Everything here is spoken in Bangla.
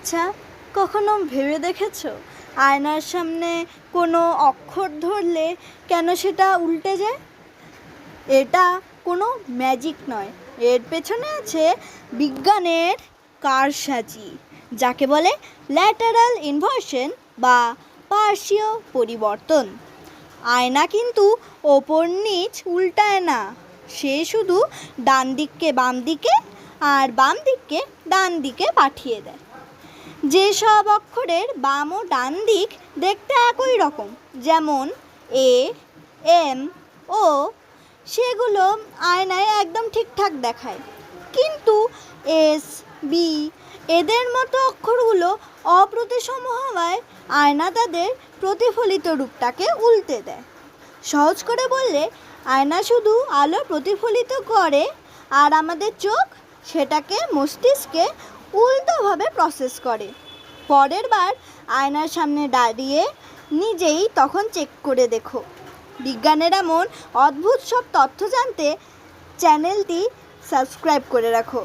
আচ্ছা, কখনো ভেবে দেখেছো আয়নার সামনে কোনো অক্ষর ধরলে কেন সেটা উল্টে যায়? এটা কোনো ম্যাজিক নয়, এর পেছনে আছে বিজ্ঞানের কারসাজি, যাকে বলে ল্যাটারাল ইনভার্সন বা পার্শ্বীয় পরিবর্তন। আয়না কিন্তু ওপর নিচ উল্টায় না, সে শুধু ডান দিককে বাম দিকে আর বাম দিককে ডান দিকে পাঠিয়ে দেয়। যেসব অক্ষরের বাম ও ডান দিক দেখতে একই রকম, যেমন এ, এম, ও, সেগুলো আয়নায় একদম ঠিকঠাক দেখায়। কিন্তু এস, বি, এদের মতো অক্ষরগুলো অপ্রতিসম হওয়ায় আয়না তাদের প্রতিফলিত রূপটাকে উল্টে দেয়। সহজ করে বললে, আয়না শুধু আলো প্রতিফলিত করে আর আমাদের চোখ সেটাকে মস্তিষ্কে উল্টোভাবে প্রসেস করে। পরের বার আয়নার সামনে দাঁড়িয়ে নিজেই তখন চেক করে দেখো। বিজ্ঞানের এমন অদ্ভুত সব তথ্য জানতে চ্যানেলটি সাবস্ক্রাইব করে রাখো।